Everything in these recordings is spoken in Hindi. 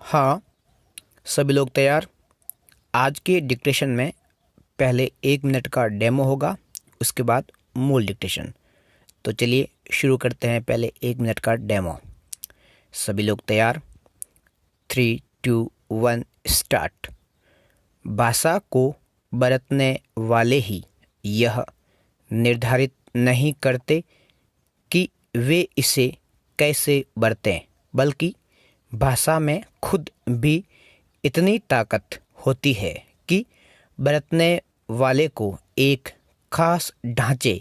हाँ, सभी लोग तैयार। आज के डिक्टेशन में पहले 1 मिनट का डेमो होगा, उसके बाद मूल डिक्टेशन। तो चलिए शुरू करते हैं। पहले 1 मिनट का डेमो। सभी लोग तैयार। 3, 2, 1 स्टार्ट। भाषा को बरतने वाले ही यह निर्धारित नहीं करते कि वे इसे कैसे बरतें, बल्कि भाषा में खुद भी इतनी ताकत होती है कि बरतने वाले को एक खास ढांचे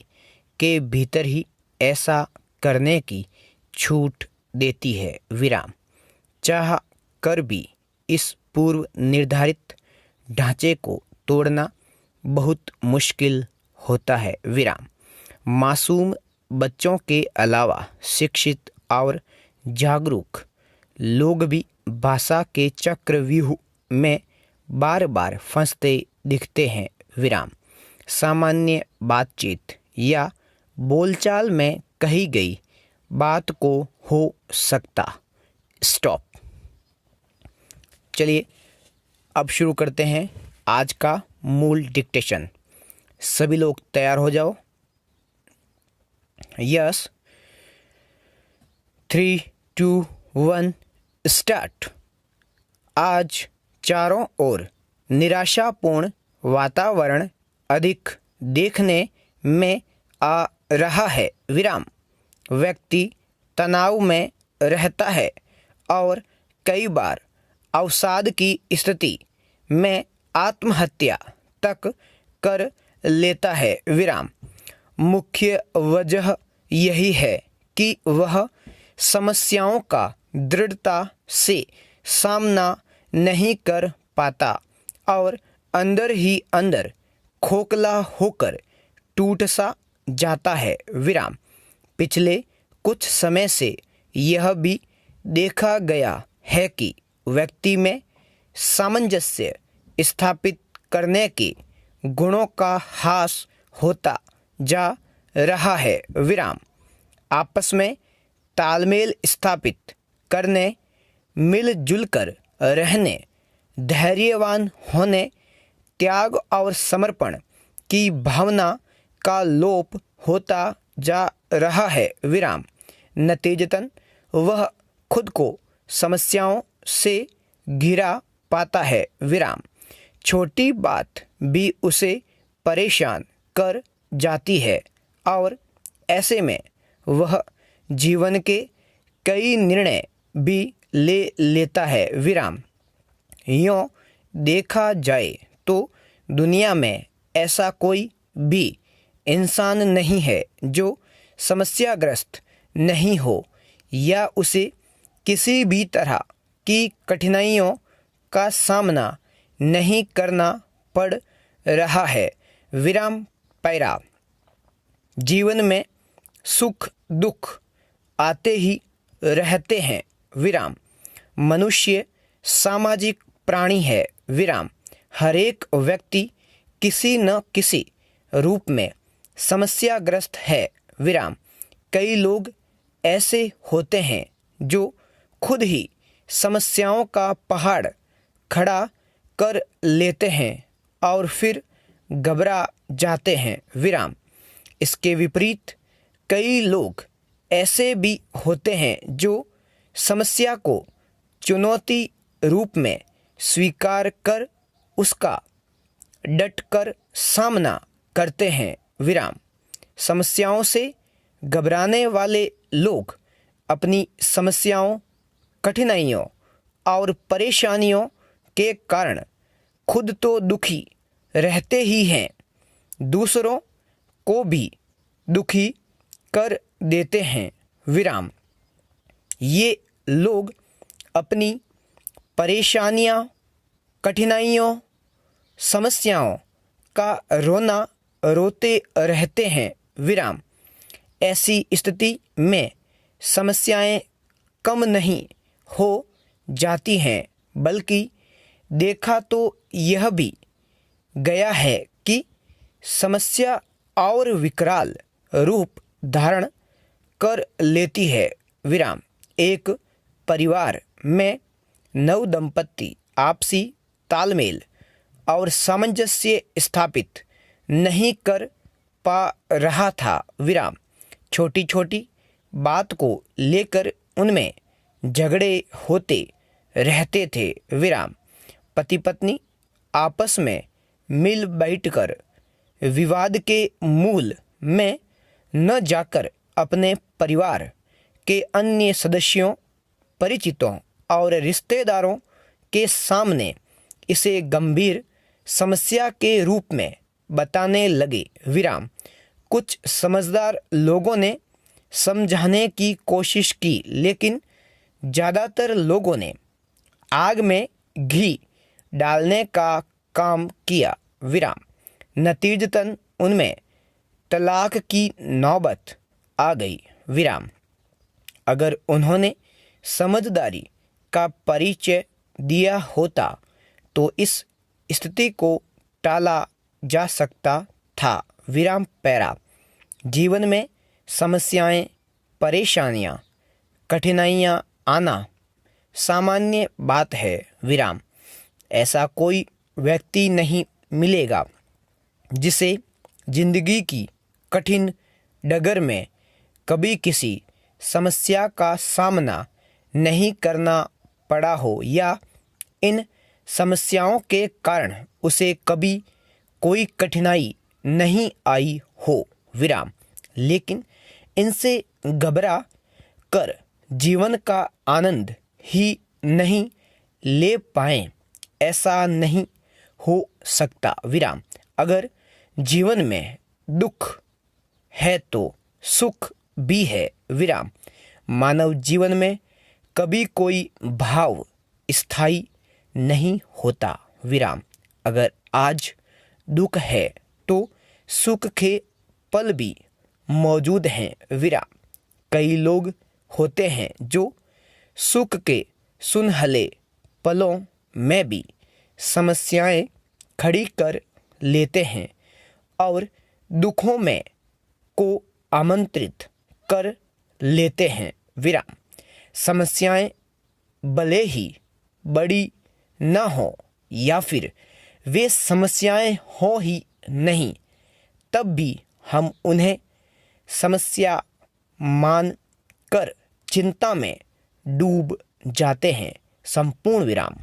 के भीतर ही ऐसा करने की छूट देती है। विराम। चाह कर भी इस पूर्व निर्धारित ढांचे को तोड़ना बहुत मुश्किल होता है। विराम। मासूम बच्चों के अलावा शिक्षित और जागरूक लोग भी भाषा के चक्रव्यूह में बार बार फंसते दिखते हैं। विराम। सामान्य बातचीत या बोलचाल में कही गई बात को हो सकता। स्टॉप। चलिए अब शुरू करते हैं आज का मूल डिक्टेशन। सभी लोग तैयार हो जाओ। यस। 3, 2, 1 स्टार्ट। आज चारों ओर निराशापूर्ण वातावरण अधिक देखने में आ रहा है। विराम। व्यक्ति तनाव में रहता है और कई बार अवसाद की स्थिति में आत्महत्या तक कर लेता है। विराम। मुख्य वजह यही है कि वह समस्याओं का दृढ़ता से सामना नहीं कर पाता और अंदर ही अंदर खोखला होकर टूट सा जाता है। विराम। पिछले कुछ समय से यह भी देखा गया है कि व्यक्ति में सामंजस्य स्थापित करने के गुणों का ह्रास होता जा रहा है। विराम। आपस में तालमेल स्थापित करने, मिलजुल कर रहने, धैर्यवान होने, त्याग और समर्पण की भावना का लोप होता जा रहा है। विराम। नतीजतन वह खुद को समस्याओं से घिरा पाता है। विराम। छोटी बात भी उसे परेशान कर जाती है और ऐसे में वह जीवन के कई निर्णय भी ले लेता है। विराम। यूँ देखा जाए तो दुनिया में ऐसा कोई भी इंसान नहीं है जो समस्याग्रस्त नहीं हो या उसे किसी भी तरह की कठिनाइयों का सामना नहीं करना पड़ रहा है। विराम। पैरा। जीवन में सुख दुख आते ही रहते हैं। विराम। मनुष्य सामाजिक प्राणी है। विराम। हर एक व्यक्ति किसी न किसी रूप में समस्याग्रस्त है। विराम। कई लोग ऐसे होते हैं जो खुद ही समस्याओं का पहाड़ खड़ा कर लेते हैं और फिर घबरा जाते हैं। विराम। इसके विपरीत कई लोग ऐसे भी होते हैं जो समस्या को चुनौती रूप में स्वीकार कर उसका डटकर सामना करते हैं। विराम। समस्याओं से घबराने वाले लोग अपनी समस्याओं, कठिनाइयों और परेशानियों के कारण खुद तो दुखी रहते ही हैं, दूसरों को भी दुखी कर देते हैं। विराम। ये लोग अपनी परेशानियां, कठिनाइयों, समस्याओं का रोना रोते रहते हैं। विराम। ऐसी स्थिति में समस्याएं कम नहीं हो जाती हैं, बल्कि देखा तो यह भी गया है कि समस्या और विकराल रूप धारण कर लेती है। विराम। एक परिवार में नव दंपत्ति आपसी तालमेल और सामंजस्य स्थापित नहीं कर पा रहा था। विराम। छोटी छोटी बात को लेकर उनमें झगड़े होते रहते थे। विराम। पति पत्नी आपस में मिल बैठकर विवाद के मूल में न जाकर अपने परिवार के अन्य सदस्यों, परिचितों और रिश्तेदारों के सामने इसे गंभीर समस्या के रूप में बताने लगे। विराम। कुछ समझदार लोगों ने समझाने की कोशिश की, लेकिन ज़्यादातर लोगों ने आग में घी डालने का काम किया। विराम। नतीजतन उनमें तलाक की नौबत आ गई। विराम। अगर उन्होंने समझदारी का परिचय दिया होता तो इस स्थिति को टाला जा सकता था। विराम। पैरा। जीवन में समस्याएं, परेशानियां, कठिनाइयां आना सामान्य बात है। विराम। ऐसा कोई व्यक्ति नहीं मिलेगा जिसे जिंदगी की कठिन डगर में कभी किसी समस्या का सामना नहीं करना पड़ा हो या इन समस्याओं के कारण उसे कभी कोई कठिनाई नहीं आई हो। विराम। लेकिन इनसे घबरा कर जीवन का आनंद ही नहीं ले पाएं, ऐसा नहीं हो सकता। विराम। अगर जीवन में दुख है तो सुख भी है। विराम। मानव जीवन में कभी कोई भाव स्थायी नहीं होता। विराम। अगर आज दुख है तो सुख के पल भी मौजूद हैं। विराम। कई लोग होते हैं जो सुख के सुनहले पलों में भी समस्याएं खड़ी कर लेते हैं और दुखों में को आमंत्रित कर लेते हैं। विराम। समस्याएं भले ही बड़ी ना हो या फिर वे समस्याएं हो ही नहीं, तब भी हम उन्हें समस्या मान कर चिंता में डूब जाते हैं। संपूर्ण विराम।